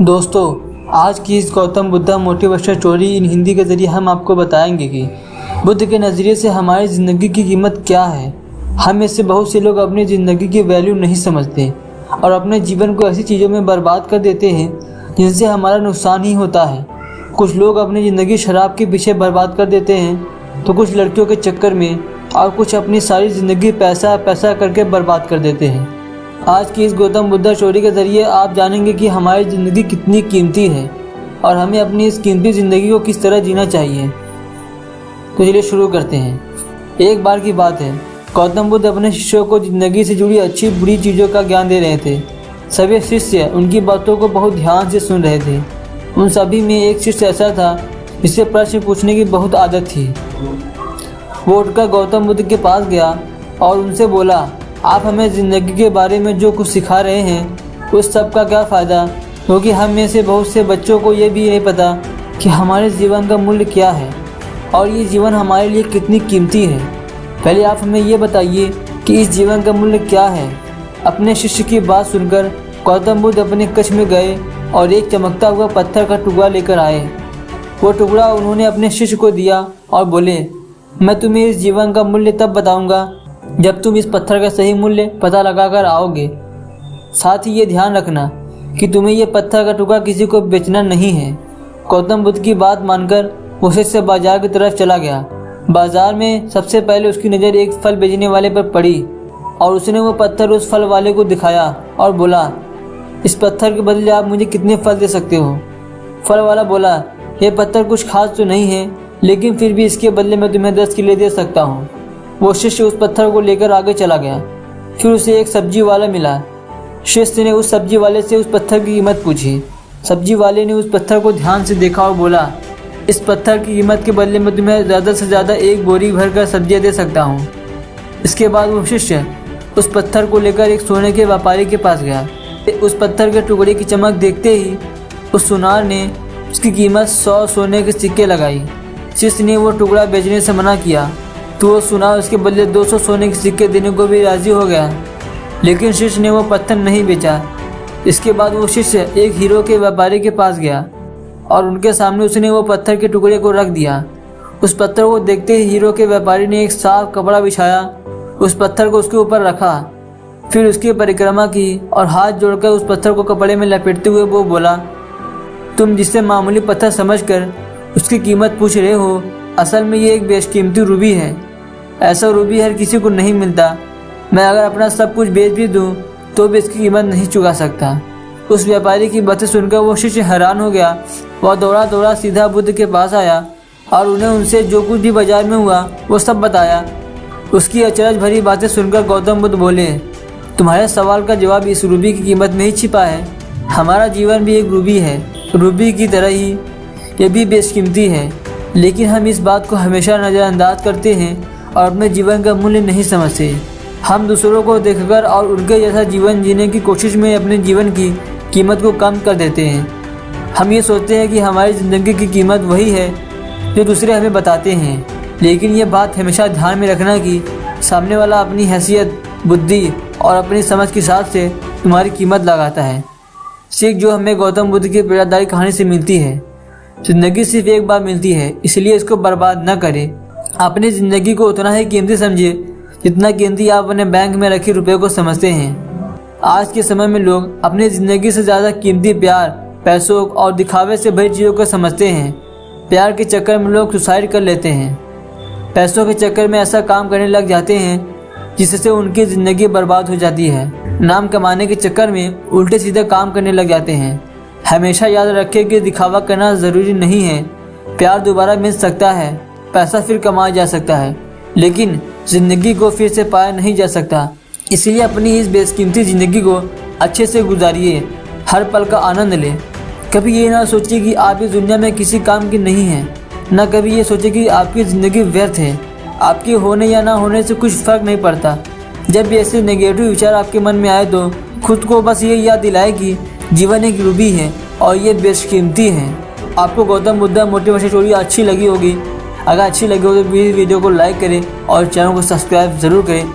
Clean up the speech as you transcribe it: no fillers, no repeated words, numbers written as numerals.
दोस्तों, आज की इस Gautam Buddha motivational story in Hindi के ज़रिए हम आपको बताएंगे कि बुद्ध के नज़रिए से हमारी ज़िंदगी की कीमत क्या है। हम में से बहुत से लोग अपनी ज़िंदगी की वैल्यू नहीं समझते और अपने जीवन को ऐसी चीज़ों में बर्बाद कर देते हैं जिनसे हमारा नुकसान ही होता है। कुछ लोग अपनी ज़िंदगी शराब के पीछे बर्बाद कर देते हैं तो कुछ लड़कियों के चक्कर में और कुछ अपनी सारी ज़िंदगी पैसा करके बर्बाद कर देते हैं। आज की इस गौतम बुद्धा स्टोरी के ज़रिए आप जानेंगे कि हमारी ज़िंदगी कितनी कीमती है और हमें अपनी इस कीमती ज़िंदगी को किस तरह जीना चाहिए। तो चलिए शुरू करते हैं। एक बार की बात है, गौतम बुद्ध अपने शिष्यों को ज़िंदगी से जुड़ी अच्छी बुरी चीज़ों का ज्ञान दे रहे थे। सभी शिष्य उनकी बातों को बहुत ध्यान से सुन रहे थे। उन सभी में एक शिष्य ऐसा था जिसे प्रश्न पूछने की बहुत आदत थी। वो उठकर गौतम बुद्ध के पास गया और उनसे बोला, आप हमें ज़िंदगी के बारे में जो कुछ सिखा रहे हैं उस सब का क्या फ़ायदा, क्योंकि हम में से बहुत से बच्चों को ये भी नहीं पता कि हमारे जीवन का मूल्य क्या है और ये जीवन हमारे लिए कितनी कीमती है। पहले आप हमें ये बताइए कि इस जीवन का मूल्य क्या है। अपने शिष्य की बात सुनकर गौतम बुद्ध अपने कक्ष में गए और एक चमकता हुआ पत्थर का टुकड़ा लेकर आए। वो टुकड़ा उन्होंने अपने शिष्य को दिया और बोले, मैं तुम्हें इस जीवन का मूल्य तब बताऊंगा जब तुम इस पत्थर का सही मूल्य पता लगाकर आओगे। साथ ही ये ध्यान रखना कि तुम्हें ये पत्थर का टुकड़ा किसी को बेचना नहीं है। गौतम बुद्ध की बात मानकर वो शिष्य बाजार की तरफ चला गया। बाजार में सबसे पहले उसकी नज़र एक फल बेचने वाले पर पड़ी और उसने वो पत्थर उस फल वाले को दिखाया और बोला, इस पत्थर के बदले आप मुझे कितने फल दे सकते हो। फल वाला बोला, यह पत्थर कुछ खास तो नहीं है, लेकिन फिर भी इसके बदले मैं तुम्हें 10 किलो दे सकता हूँ। वो शिष्य उस पत्थर को लेकर आगे चला गया। फिर उसे एक सब्जी वाला मिला। शिष्य ने उस सब्जी वाले से उस पत्थर की कीमत पूछी। सब्जी वाले ने उस पत्थर को ध्यान से देखा और बोला, इस पत्थर की कीमत के बदले में तुम्हें ज़्यादा से ज़्यादा एक बोरी भर कर सब्जियाँ दे सकता हूँ। इसके बाद वो शिष्य उस पत्थर को लेकर एक सोने के व्यापारी के पास गया। उस पत्थर के टुकड़े की चमक देखते ही उस सुनार ने उसकी कीमत 100 सोने के सिक्के लगाई। शिष्य ने वो टुकड़ा बेचने से मना किया तो वो सुनार उसके बदले 200 सोने के सिक्के देने को भी राज़ी हो गया, लेकिन शिष्य ने वो पत्थर नहीं बेचा। इसके बाद वो शिष्य एक हीरो के व्यापारी के पास गया और उनके सामने उसने वो पत्थर के टुकड़े को रख दिया। उस पत्थर को देखते ही हीरो के व्यापारी ने एक साफ कपड़ा बिछाया, उस पत्थर को उसके ऊपर रखा, फिर उसकी परिक्रमा की और हाथ जोड़कर उस पत्थर को कपड़े में लपेटते हुए वो बोला, तुम जिससे मामूली पत्थर समझकर उसकी कीमत पूछ रहे हो, असल में ये एक बेशकीमती रूबी है। ऐसा रूबी हर किसी को नहीं मिलता। मैं अगर अपना सब कुछ बेच भी दूं तो भी इसकी कीमत नहीं चुका सकता। उस व्यापारी की बातें सुनकर वो शिष्य हैरान हो गया। वह दौड़ा दौड़ा सीधा बुद्ध के पास आया और उन्हें उनसे जो कुछ भी बाजार में हुआ वो सब बताया। उसकी अचरज भरी बातें सुनकर गौतम बुद्ध बोले, तुम्हारे सवाल का जवाब इस रूबी की कीमत में ही छिपा है। हमारा जीवन भी एक रूबी है। रूबी की तरह ही ये भी बेशकीमती है, लेकिन हम इस बात को हमेशा नज़रअंदाज करते हैं और अपने जीवन का मूल्य नहीं समझते। हम दूसरों को देखकर और उनके जैसा जीवन जीने की कोशिश में अपने जीवन की कीमत को कम कर देते हैं। हम ये सोचते हैं कि हमारी ज़िंदगी की कीमत वही है जो दूसरे हमें बताते हैं, लेकिन ये बात हमेशा ध्यान में रखना कि सामने वाला अपनी हैसियत, बुद्धि और अपनी समझ के हिसाब से तुम्हारी कीमत लगाता है। सीख जो हमें गौतम बुद्ध की प्रेरणादायी कहानी से मिलती है, ज़िंदगी सिर्फ एक बार मिलती है, इसलिए इसको बर्बाद न करें। अपनी ज़िंदगी को उतना ही कीमती समझिए जितना कीमती आप अपने बैंक में रखे रुपए को समझते हैं। आज के समय में लोग अपनी ज़िंदगी से ज़्यादा कीमती प्यार, पैसों और दिखावे से भरी चीज़ों को समझते हैं। प्यार के चक्कर में लोग सुसाइड कर लेते हैं। पैसों के चक्कर में ऐसा काम करने लग जाते हैं जिससे उनकी ज़िंदगी बर्बाद हो जाती है। नाम कमाने के चक्कर में उल्टे सीधे काम करने लग जाते हैं। हमेशा याद रखें कि दिखावा करना ज़रूरी नहीं है। प्यार दोबारा मिल सकता है, पैसा फिर कमाया जा सकता है, लेकिन ज़िंदगी को फिर से पाया नहीं जा सकता। इसलिए अपनी इस बेशकीमती ज़िंदगी को अच्छे से गुजारिए, हर पल का आनंद लें। कभी ये ना सोचिए कि आप इस दुनिया में किसी काम की नहीं हैं, ना कभी ये सोचिए कि आपकी ज़िंदगी व्यर्थ है। आपके होने या ना होने से कुछ फ़र्क नहीं पड़ता। जब भी ऐसे नेगेटिव विचार आपके मन में आए तो खुद को बस ये याद दिलाए कि जीवन एक रूबी है और ये बेशकीमती है। आपको गौतम बुद्धा मोटिवेशनल स्टोरी अच्छी लगी होगी। अगर अच्छी लगी हो तो प्लीज़ वीडियो को लाइक करें और चैनल को सब्सक्राइब ज़रूर करें।